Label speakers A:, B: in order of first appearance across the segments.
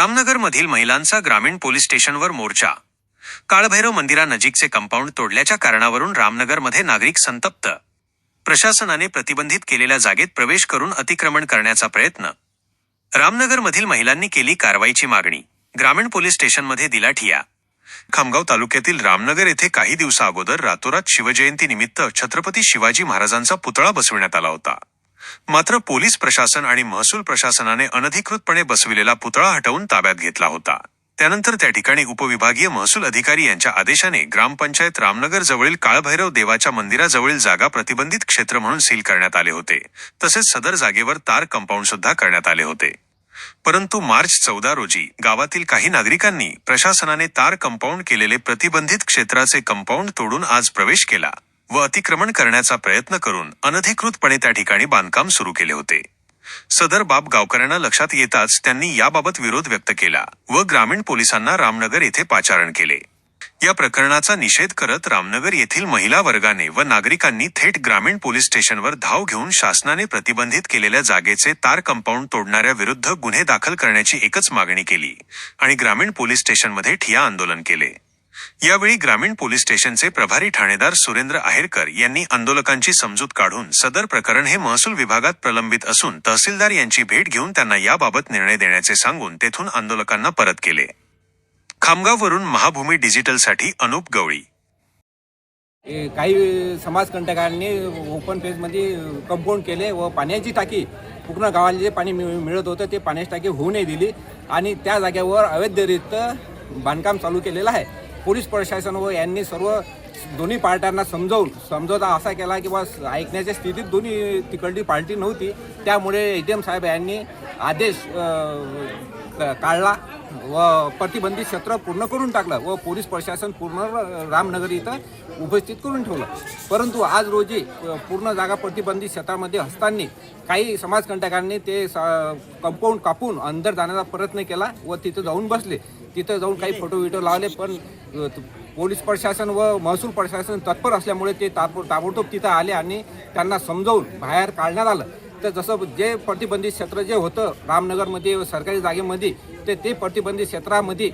A: रामनगरमधील महिलांचा ग्रामीण पोलीस स्टेशनवर मोर्चा। काळभैरव मंदिरानजीकचे कंपाऊंड तोडल्याच्या कारणावरून रामनगरमध्ये नागरिक संतप्त। प्रशासनाने प्रतिबंधित केलेल्या जागेत प्रवेश करून अतिक्रमण करण्याचा प्रयत्न। रामनगरमधील महिलांनी केली कारवाईची मागणी। ग्रामीण पोलीस स्टेशनमध्ये दिला ठिया। खामगाव तालुक्यातील रामनगर येथे काही दिवसाअगोदर रातोरात शिवजयंतीनिमित्त छत्रपती शिवाजी महाराजांचा पुतळा बसविण्यात आला होता। मात्र पोलीस प्रशासन आणि महसूल प्रशासनाने अनधिकृतपणे बसविलेला पुतळा हटवून ताब्यात घेतला होता। त्यानंतर त्या ठिकाणी उपविभागीय महसूल अधिकारी यांच्या आदेशाने ग्रामपंचायत रामनगर जवळील काळभैरव देवाच्या मंदिराजवळील जागा प्रतिबंधित क्षेत्र म्हणून सील करण्यात आले होते। तसेच सदर जागेवर तार कंपाऊंड सुद्धा करण्यात आले होते। परंतु मार्च 14 रोजी गावातील काही नागरिकांनी प्रशासनाने तार कंपाऊंड केलेले प्रतिबंधित क्षेत्राचे कंपाऊंड तोडून आज प्रवेश केला व अतिक्रमण करण्याचा प्रयत्न करून अनधिकृतपणे त्या ठिकाणी बांधकाम सुरू केले होते। सदर बाब गावकऱ्यांना लक्षात येताच त्यांनी याबाबत विरोध व्यक्त केला व ग्रामीण पोलिसांना रामनगर येथे पाचारण केले। या प्रकरणाचा निषेध करत रामनगर येथील महिला वर्गाने व नागरिकांनी थेट ग्रामीण पोलीस स्टेशनवर धाव घेऊन शासनाने प्रतिबंधित केलेल्या जागेचे तार कंपाऊंड तोडणाऱ्या विरुद्ध गुन्हे दाखल करण्याची एकच मागणी केली आणि ग्रामीण पोलीस स्टेशनमध्ये ठिय्या आंदोलन केले। यावेळी ग्रामीण पोलीस स्टेशनचे प्रभारी ठाणेदार सुरेंद्र आहेरकर यांनी आंदोलकांची समजूत काढून सदर प्रकरण हे महसूल विभागात प्रलंबित असून तहसीलदार यांची भेट घेऊन त्यांना याबाबत निर्णय देण्याचे सांगून तेथून आंदोलकांना परत केले। खामगाववरून महाभूमी डिजिटलसाठी अनुप गवळी।
B: काही समाजकंटकांनी ओपन पेजमध्ये कंपाऊंड केले व पाण्याची टाकी पूर्ण गावाला जे पाणी मिळत होतं ते पाण्याची टाकी होऊ नाही दिली आणि त्या जागेवर अवैधरित्या बांधकाम चालू केलेलं आहे। पोलीस प्रशासन व यांनी दोन्ही पार्ट्यांना समजवता असा केला की बा ऐकण्याच्या स्थितीत दोन्ही तिकडली पार्टी नव्हती। त्यामुळे एडीएम साहेब यांनी आदेश काढला व प्रतिबंधित क्षेत्र पूर्ण करून टाकलं व पोलीस प्रशासन पूर्ण रामनगर इथं उपस्थित करून ठेवलं। परंतु आज रोजी पूर्ण जागा प्रतिबंधित क्षेत्रामध्ये असताना काही समाजकंटकांनी ते कंपाऊंड कापून अंदर जाण्याचा प्रयत्न केला व तिथं जाऊन बसले। तिथं जाऊन काही फोटो लावले, पण पोलीस प्रशासन व महसूल प्रशासन तत्पर असल्यामुळे ते ताबडतोब तिथं आले आणि त्यांना समजावून बाहेर काढण्यात आलं। तर जसं जे प्रतिबंधित क्षेत्र जे होतं रामनगरमध्ये सरकारी जागेमध्ये ते प्रतिबंधित क्षेत्रामध्ये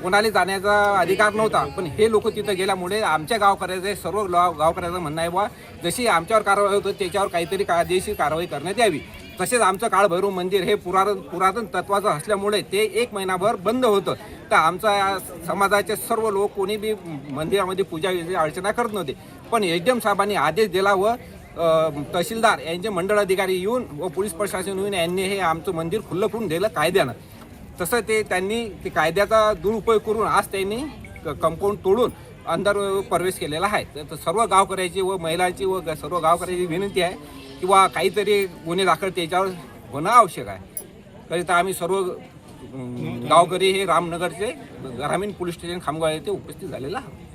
B: कोणाला जाण्याचा अधिकार नव्हता, पण हे लोक तिथं गेल्यामुळे आमच्या गावकऱ्याचे सर्व गावकऱ्याचं म्हणणं आहे बा जशी आमच्यावर कारवाई होतं त्याच्यावर काहीतरी कायदेशीर कारवाई करण्यात यावी। तसेच आमचं काळभैरव मंदिर हे पुरातन तत्वाचं असल्यामुळे ते 1 महिनाभर बंद होतं। तर आमच्या समाजाचे सर्व लोक कोणी बी मंदिरामध्ये पूजा अर्चना करत नव्हते, पण एडीएम साहेबांनी आदेश दिला व तहसीलदार यांचे मंडळ अधिकारी येऊन व पोलीस प्रशासन येऊन यांनी हे आमचं मंदिर खुल्लं करून दिलं कायद्यानं। तसं त्यांनी कायद्याचा दुरुपयोग करून आज त्यांनी कंपाऊंड तोडून अंदर प्रवेश केलेला आहे। तर सर्व गावकऱ्याची व महिलांची व सर्व गावकऱ्याची विनंती आहे किंवा काहीतरी गुन्हे दाखल त्याच्यावर होणं आवश्यक आहे। करिता आम्ही सर्व गावकरी हे रामनगरचे ग्रामीण पोलीस स्टेशन खामगाव येथे उपस्थित झालेला आहोत।